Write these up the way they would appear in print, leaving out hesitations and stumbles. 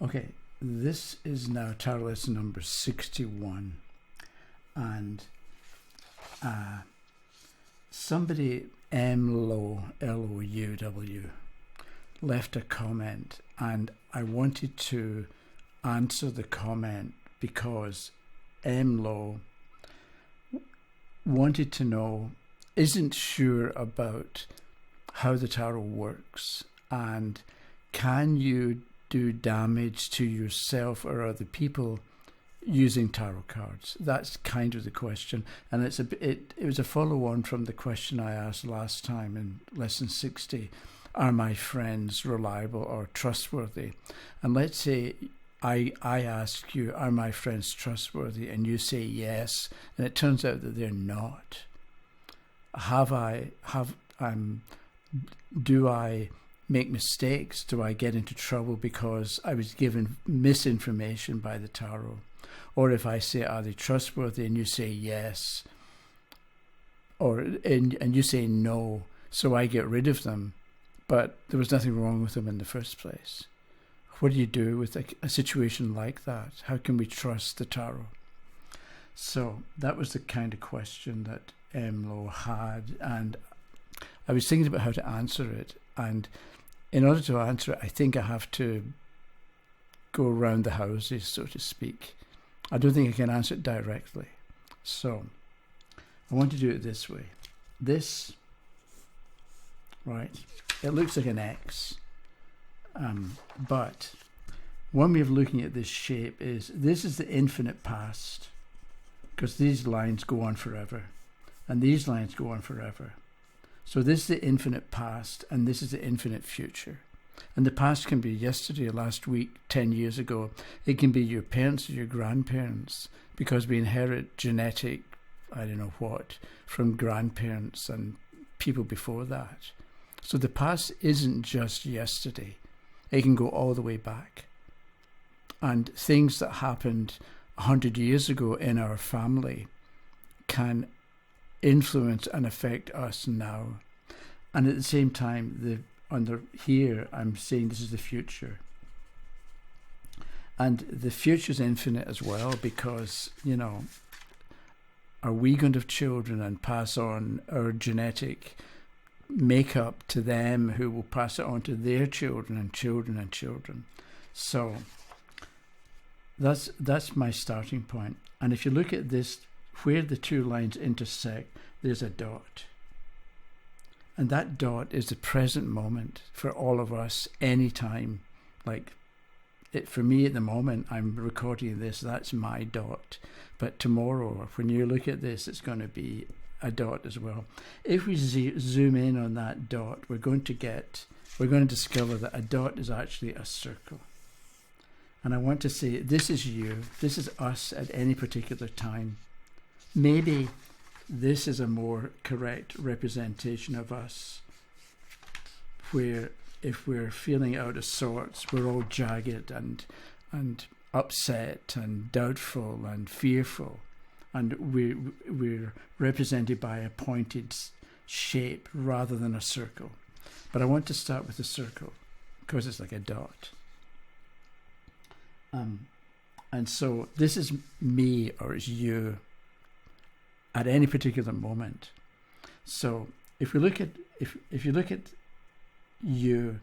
Okay, this is now tarot lesson number 61, and somebody, Louw, L-O-U-W, left a comment, and I wanted to answer the comment because Louw wanted to know, isn't sure about how the tarot works, and can you do damage to yourself or other people using tarot cards? That's kind of the question, and it was a follow-on from the question I asked last time in lesson 60. Are my friends reliable or trustworthy? And let's say I ask you, are my friends trustworthy? And you say yes, and it turns out that they're not. Do I make mistakes? Do I get into trouble because I was given misinformation by the tarot? Or if I say, are they trustworthy? And you say yes, and you say no, so I get rid of them, but there was nothing wrong with them in the first place. What do you do with a situation like that? How can we trust the tarot? So that was the kind of question that Louw had, and I was thinking about how to answer it. And in order to answer it, I think I have to go around the houses, so to speak. I don't think I can answer it directly. So I want to do it this way. This, right, it looks like an X. But one way of looking at this shape is, this is the infinite past, because these lines go on forever, and these lines go on forever. So this is the infinite past, and this is the infinite future. And the past can be yesterday, last week, 10 years ago. It can be your parents or your grandparents, because we inherit genetic, I don't know what, from grandparents and people before that. So the past isn't just yesterday. It can go all the way back. And things that happened 100 years ago in our family can influence and affect us now. And at the same time, here I'm saying this is the future. And the future is infinite as well, because, are we going to have children and pass on our genetic makeup to them, who will pass it on to their children and children and children? So that's my starting point. And if you look at this, where the two lines intersect, there's a dot. And that dot is the present moment for all of us, anytime. For me at the moment, I'm recording this, that's my dot. But tomorrow, when you look at this, it's going to be a dot as well. If we zoom in on that dot, we're going to discover that a dot is actually a circle. And I want to say, this is you, this is us at any particular time. Maybe this is a more correct representation of us, where if we're feeling out of sorts, we're all jagged and upset and doubtful and fearful. And we're represented by a pointed shape rather than a circle. But I want to start with a circle because it's like a dot. And so this is me, or it's you at any particular moment. So if you look at you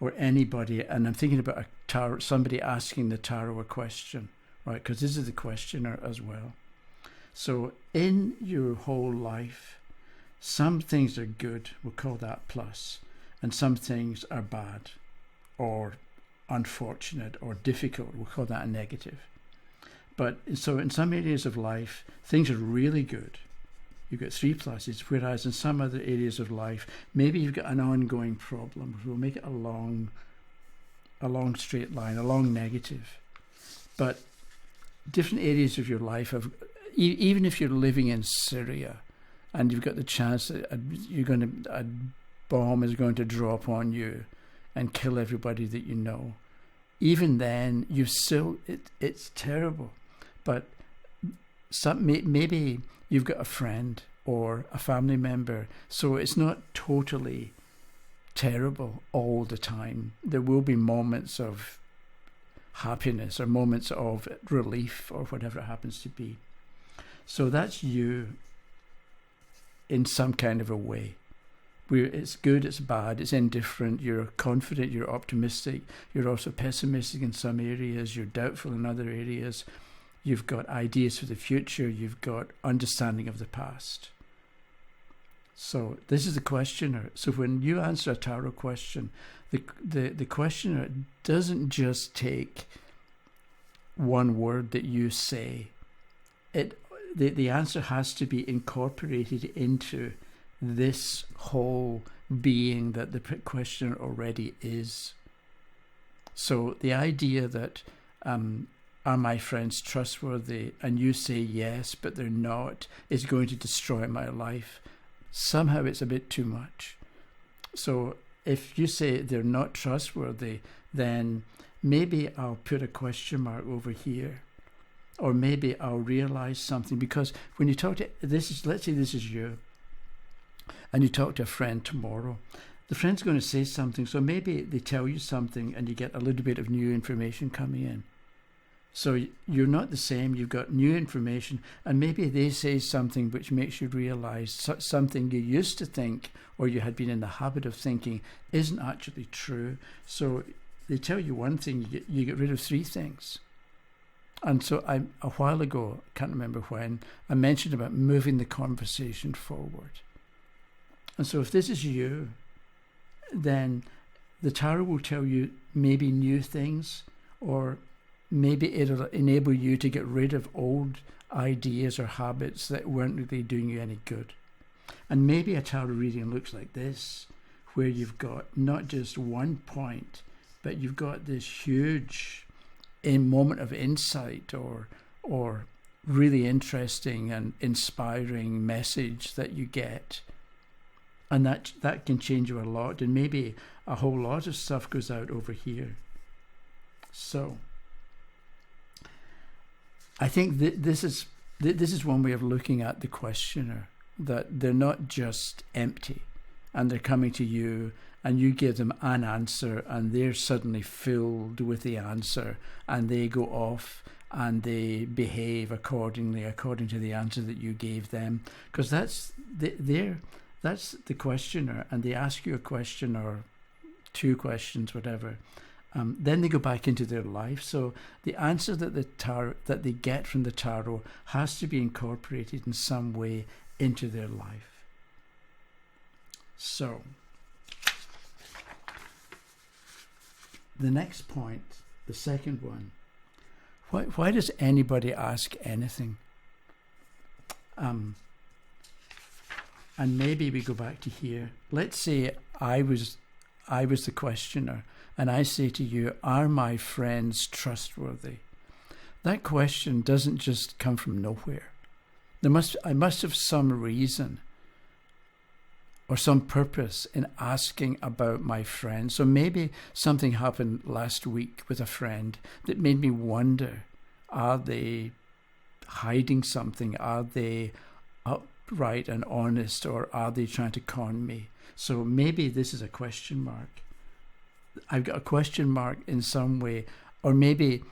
or anybody, and I'm thinking about somebody asking the tarot a question, right? Because this is the questioner as well. So in your whole life, some things are good, we'll call that plus, and some things are bad or unfortunate or difficult, we'll call that a negative. But so in some areas of life, things are really good. You've got 3 pluses, whereas in some other areas of life, maybe you've got an ongoing problem. We'll make it a long straight line, a long negative. But different areas of your life have, even if you're living in Syria and you've got the chance that a bomb is going to drop on you and kill everybody that you know, even then it's terrible. But maybe you've got a friend or a family member, so it's not totally terrible all the time. There will be moments of happiness or moments of relief or whatever it happens to be. So that's you in some kind of a way. Where it's good, it's bad, it's indifferent, you're confident, you're optimistic, you're also pessimistic in some areas, you're doubtful in other areas, you've got ideas for the future, you've got understanding of the past. So this is the questioner. So when you answer a tarot question, the questioner doesn't just take one word that you say. The answer has to be incorporated into this whole being that the questioner already is. So the idea that are my friends trustworthy, and you say yes but they're not, is going to destroy my life, somehow it's a bit too much. So if you say they're not trustworthy, then maybe I'll put a question mark over here, or maybe I'll realize something. Because when you talk to let's say this is you, and you talk to a friend tomorrow, the friend's going to say something, so maybe they tell you something and you get a little bit of new information coming in. So you're not the same, you've got new information, and maybe they say something which makes you realize something you used to think, or you had been in the habit of thinking, isn't actually true. So they tell you one thing, you get rid of three things. And so a while ago, I can't remember when, I mentioned about moving the conversation forward. And so if this is you, then the tarot will tell you maybe new things, or maybe it'll enable you to get rid of old ideas or habits that weren't really doing you any good. And maybe a tarot reading looks like this, where you've got not just one point, but you've got this huge moment of insight or really interesting and inspiring message that you get. And that can change you a lot, and maybe a whole lot of stuff goes out over here. So I think this is one way of looking at the questioner, that they're not just empty and they're coming to you and you give them an answer and they're suddenly filled with the answer and they go off and they behave according to the answer that you gave them, because that's the questioner, and they ask you a question or two questions, whatever. Then they go back into their life. So the answer that they get from the tarot has to be incorporated in some way into their life. So the next point, the second one, why does anybody ask anything? And maybe we go back to here. Let's say I was the questioner, and I say to you, are my friends trustworthy? That question doesn't just come from nowhere. I must have some reason or some purpose in asking about my friends. So maybe something happened last week with a friend that made me wonder, are they hiding something? Are they upright and honest, or are they trying to con me? So maybe this is a question mark. I've got a question mark in some way, or maybe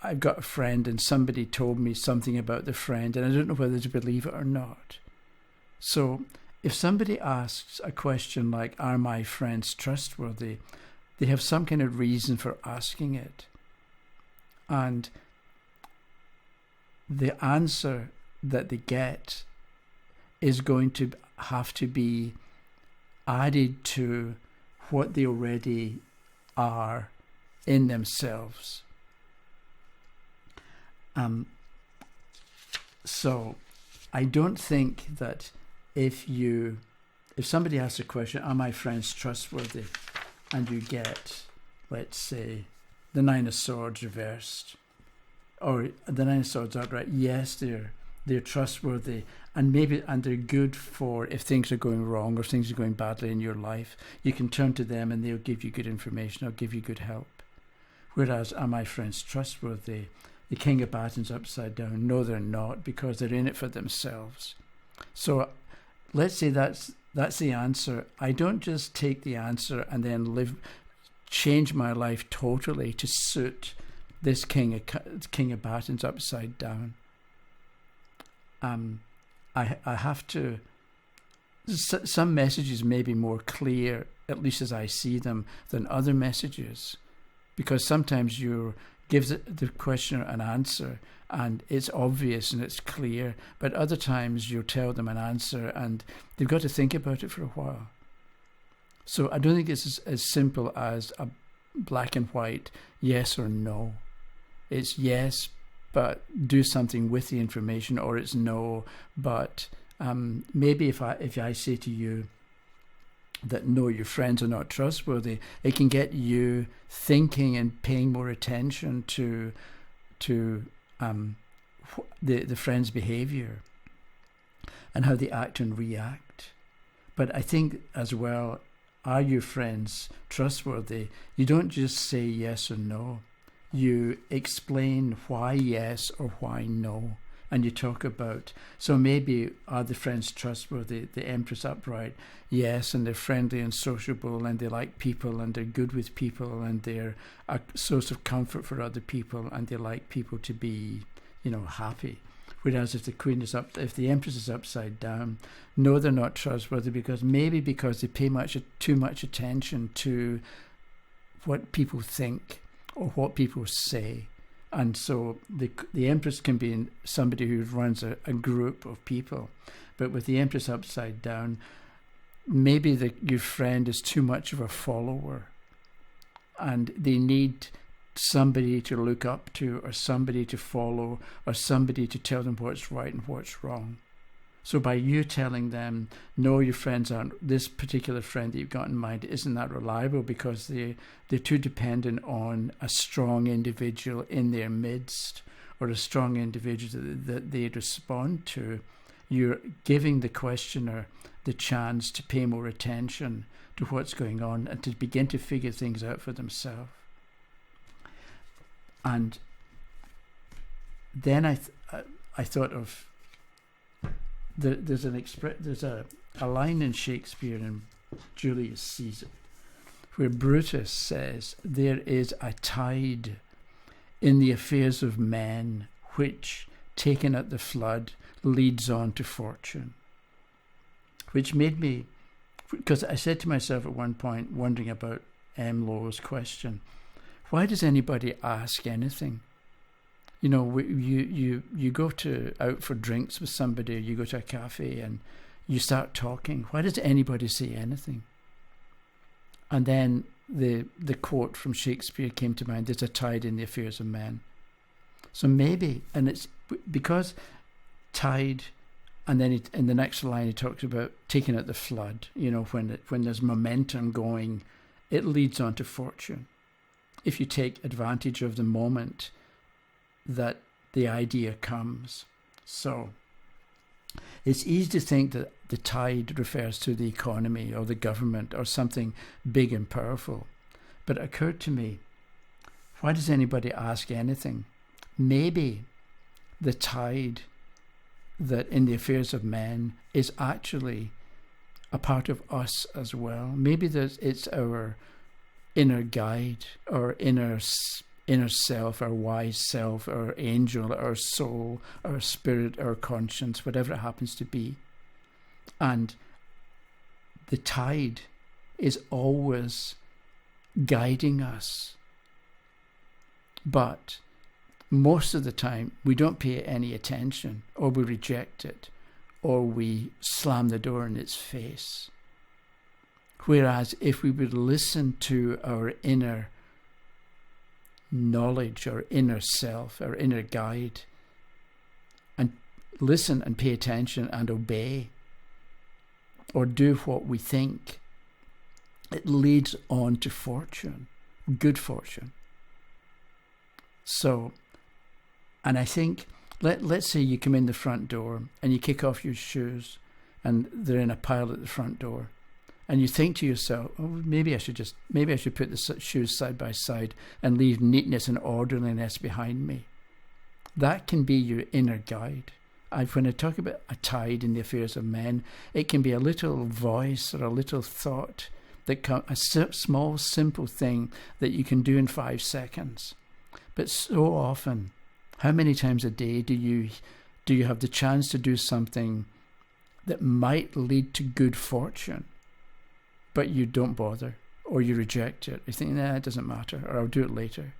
I've got a friend and somebody told me something about the friend and I don't know whether to believe it or not. So if somebody asks a question like, are my friends trustworthy? They have some kind of reason for asking it. And the answer that they get is going to have to be added to what they already are in themselves. So I don't think that if somebody asks a question, are my friends trustworthy? And you get, let's say, the Nine of Swords reversed, or the Nine of Swords outright, yes, they're trustworthy, and they're good for if things are going wrong or things are going badly in your life. You can turn to them and they'll give you good information or give you good help. Whereas, are my friends trustworthy? The King of Batons upside down. No, they're not, because they're in it for themselves. So let's say that's the answer. I don't just take the answer and then change my life totally to suit this king of batons upside down. I have to. Some messages may be more clear, at least as I see them, than other messages, because sometimes you give the questioner an answer and it's obvious and it's clear, but other times you tell them an answer and they've got to think about it for a while. So I don't think it's as simple as a black and white yes or no. It's yes, but do something with the information, or it's no, but maybe if I say to you that no, your friends are not trustworthy, it can get you thinking and paying more attention to the friend's behavior and how they act and react. But I think as well, are your friends trustworthy? You don't just say yes or no. You explain why yes or why no. And you talk about, so maybe are the friends trustworthy? The Empress upright, yes, and they're friendly and sociable and they like people and they're good with people and they're a source of comfort for other people and they like people to be, happy. Whereas if the Empress is upside down, no, they're not trustworthy because they pay too much attention to what people think or what people say. And so the Empress can be somebody who runs a group of people. But with the Empress upside down, maybe your friend is too much of a follower and they need somebody to look up to or somebody to follow or somebody to tell them what's right and what's wrong. So by you telling them, no, your friends aren't, this particular friend that you've got in mind isn't that reliable because they're too dependent on a strong individual in their midst or a strong individual that they respond to, you're giving the questioner the chance to pay more attention to what's going on and to begin to figure things out for themselves. And then I thought of, there's a line in Shakespeare in Julius Caesar where Brutus says, there is a tide in the affairs of men which, taken at the flood, leads on to fortune. Which made me, because I said to myself at one point, wondering about Louw's question, why does anybody ask anything? You go out for drinks with somebody, or you go to a cafe and you start talking. Why does anybody say anything? And then the quote from Shakespeare came to mind, there's a tide in the affairs of men. So maybe, and it's because tide, and then in the next line he talks about taking out the flood, when there's momentum going, it leads on to fortune. If you take advantage of the moment that the idea comes. So it's easy to think that the tide refers to the economy or the government or something big and powerful. But it occurred to me, why does anybody ask anything? Maybe the tide that in the affairs of men is actually a part of us as well. Maybe it's our inner guide, our inner self, our wise self, our angel, our soul, our spirit, our conscience, whatever it happens to be. And the tide is always guiding us. But most of the time, we don't pay any attention, or we reject it, or we slam the door in its face. Whereas if we would listen to our inner knowledge, our inner self, our inner guide, and listen and pay attention and obey, or do what we think, it leads on to fortune, good fortune. So, and I think, let's say you come in the front door and you kick off your shoes and they're in a pile at the front door. And you think to yourself, oh, maybe I should put the shoes side by side and leave neatness and orderliness behind me. That can be your inner guide. When I talk about a tide in the affairs of men, it can be a little voice or a little thought small, simple thing that you can do in 5 seconds. But so often, how many times a day do you have the chance to do something that might lead to good fortune, but you don't bother, or you reject it? You think, nah, it doesn't matter, or I'll do it later.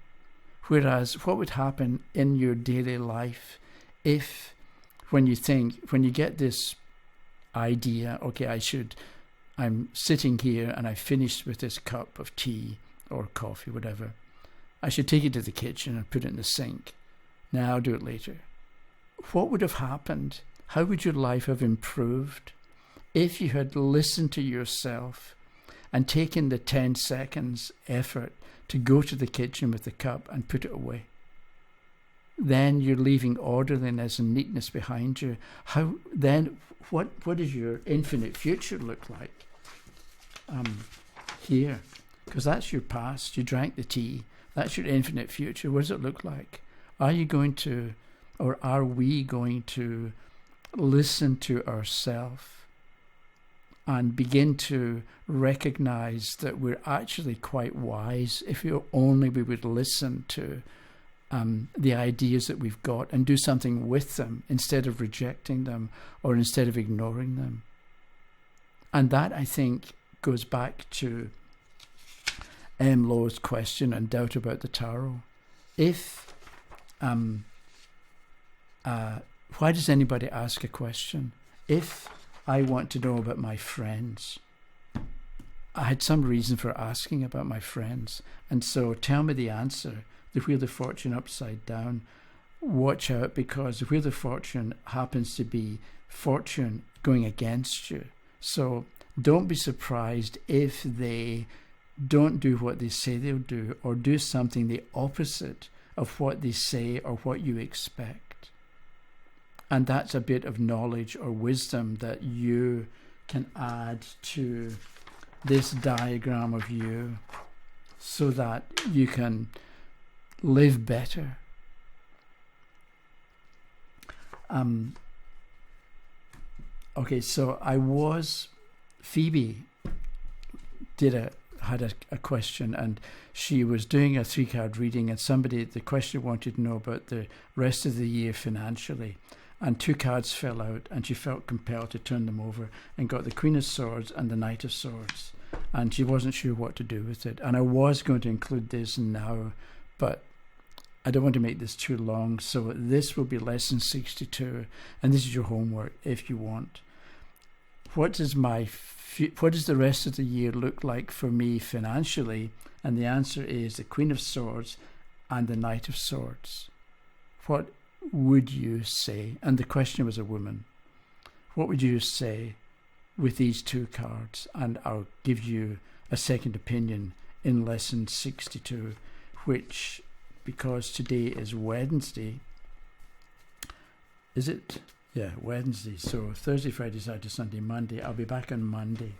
Whereas, what would happen in your daily life if, when you get this idea, okay, I'm sitting here and I finished with this cup of tea or coffee, whatever, I should take it to the kitchen and put it in the sink. Now I'll do it later. What would have happened? How would your life have improved if you had listened to yourself and taken the 10 seconds effort to go to the kitchen with the cup and put it away? Then you're leaving orderliness and neatness behind you. What does your infinite future look like? Here, because that's your past. You drank the tea. That's your infinite future. What does it look like? Are we going to listen to ourselves and begin to recognize that we're actually quite wise if we would listen to the ideas that we've got and do something with them instead of rejecting them or instead of ignoring them? And that, I think, goes back to Louw's question and doubt about the tarot. Why does anybody ask a question? If I want to know about my friends, I had some reason for asking about my friends, and so tell me the answer. The Wheel of Fortune upside down. Watch out, because the Wheel of Fortune happens to be fortune going against you. So don't be surprised if they don't do what they say they'll do, or do something the opposite of what they say or what you expect. And that's a bit of knowledge or wisdom that you can add to this diagram of you so that you can live better. Okay, so Phoebe had a question, and she was doing a 3-card reading, and the question wanted to know about the rest of the year financially, and 2 cards fell out, and she felt compelled to turn them over and got the Queen of Swords and the Knight of Swords, and she wasn't sure what to do with it. And I was going to include this now, but I don't want to make this too long, so this will be lesson 62, and this is your homework if you want. What does the rest of the year look like for me financially? And the answer is the Queen of Swords and the Knight of Swords. What would you say? And the question was a woman. What would you say with these 2 cards? And I'll give you a second opinion in lesson 62, which, because today is Wednesday, is it? Yeah, Wednesday. So Thursday, Friday, Saturday, Sunday, Monday. I'll be back on Monday.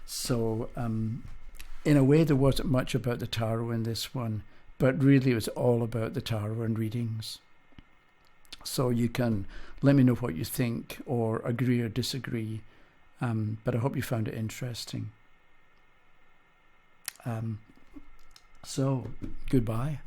So in a way, there wasn't much about the tarot in this one, but really it was all about the tarot and readings. So you can let me know what you think, or agree or disagree. But I hope you found it interesting. So goodbye.